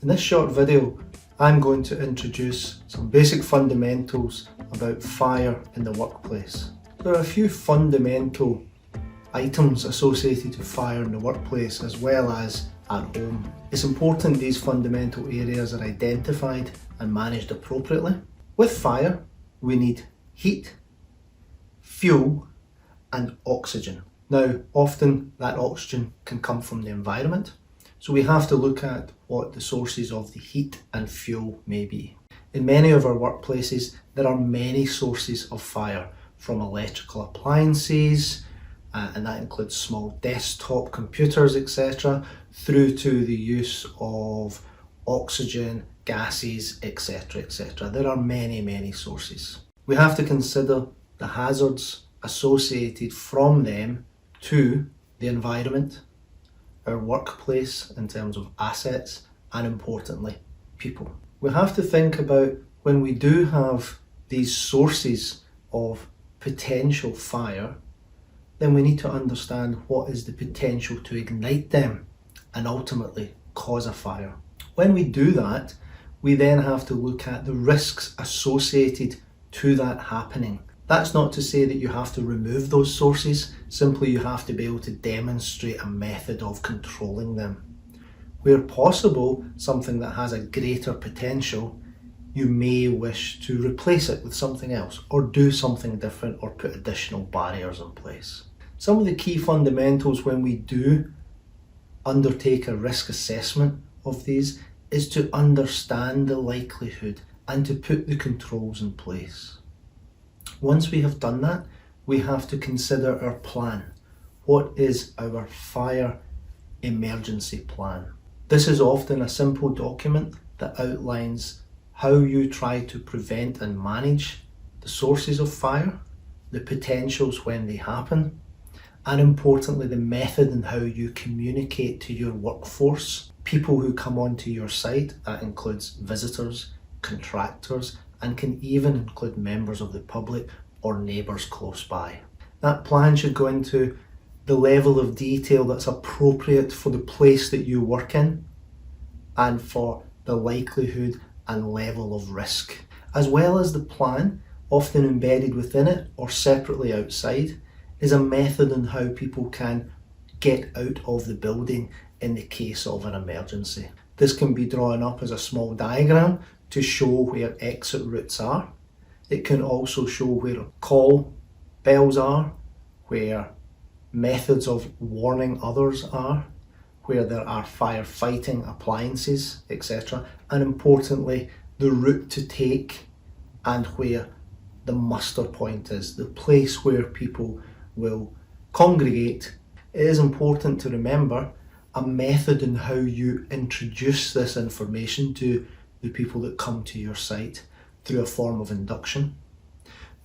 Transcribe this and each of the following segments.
In this short video, I'm going to introduce some basic fundamentals about fire in the workplace. There are a few fundamental items associated to fire in the workplace as well as at home. It's important these fundamental areas are identified and managed appropriately. With fire, we need heat, fuel, and oxygen. Now, often that oxygen can come from the environment, so we have to look at what the sources of the heat and fuel may be. In many of our workplaces, there are many sources of fire, from electrical appliances, and that includes small desktop computers, etc., through to the use of oxygen, gases, etc., etc. There are many sources. We have to consider the hazards associated from them to the environment, our workplace in terms of assets, and importantly, people. We have to think about when we do have these sources of potential fire, then we need to understand what is the potential to ignite them and ultimately cause a fire. When we do that, we then have to look at the risks associated to that happening. That's not to say that you have to remove those sources, simply you have to be able to demonstrate a method of controlling them. Where possible, something that has a greater potential, you may wish to replace it with something else or do something different or put additional barriers in place. Some of the key fundamentals when we do undertake a risk assessment of these is to understand the likelihood and to put the controls in place. Once we have done that, we have to consider our plan. What is our fire emergency plan? This is often a simple document that outlines how you try to prevent and manage the sources of fire, the potentials when they happen, and importantly, the method and how you communicate to your workforce, people who come onto your site. That includes visitors, contractors, and can even include members of the public or neighbours close by. That plan should go into the level of detail that's appropriate for the place that you work in and for the likelihood and level of risk. As well as the plan, often embedded within it or separately outside, is a method on how people can get out of the building in the case of an emergency. This can be drawn up as a small diagram to show where exit routes are. It can also show where call bells are, where methods of warning others are, where there are firefighting appliances, etc. And importantly, the route to take and where the muster point is, the place where people will congregate. It is important to remember a method in how you introduce this information to the people that come to your site through a form of induction,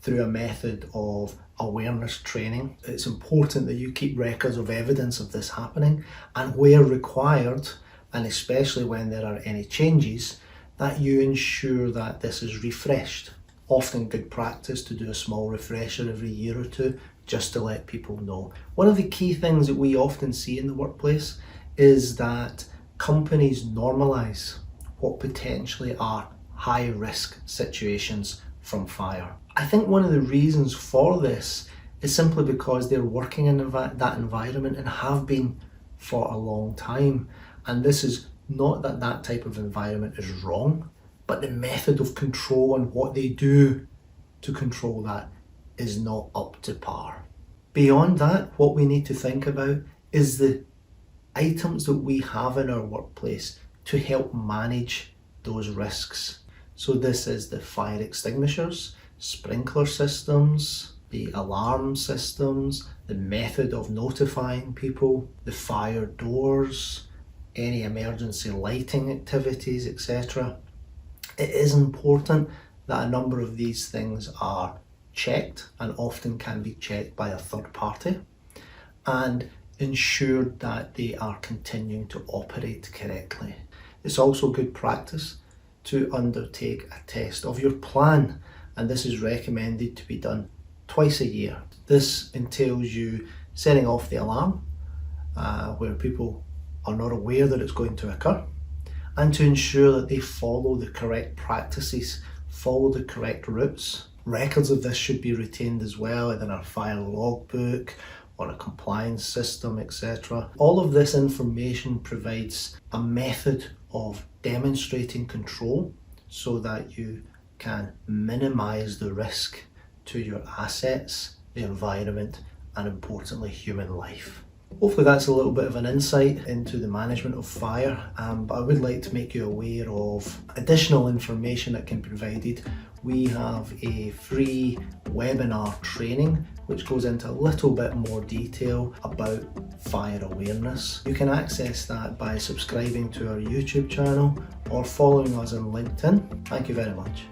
through a method of awareness training. It's important that you keep records of evidence of this happening, and where required, and especially when there are any changes, that you ensure that this is refreshed. Often good practice to do a small refresher every year or two just to let people know. One of the key things that we often see in the workplace is that companies normalise what potentially are high risk situations from fire. I think one of the reasons for this is simply because they're working in that environment and have been for a long time. And this is not that that type of environment is wrong, but the method of control and what they do to control that is not up to par. Beyond that, what we need to think about is the items that we have in our workplace to help manage those risks. So this is the fire extinguishers, sprinkler systems, the alarm systems, the method of notifying people, the fire doors, any emergency lighting activities, etc. It is important that a number of these things are checked, and often can be checked by a third party, and ensured that they are continuing to operate correctly. It's also good practice to undertake a test of your plan, and this is recommended to be done twice a year. This entails you setting off the alarm where people are not aware that it's going to occur, and to ensure that they follow the correct practices, follow the correct routes. Records of this should be retained as well, either in our fire logbook or a compliance system, etc. All of this information provides a method of demonstrating control so that you can minimize the risk to your assets, the environment, and importantly, human life. Hopefully that's a little bit of an insight into the management of fire, but I would like to make you aware of additional information that can be provided. We have a free webinar training which goes into a little bit more detail about fire awareness. You can access that by subscribing to our YouTube channel or following us on LinkedIn. Thank you very much.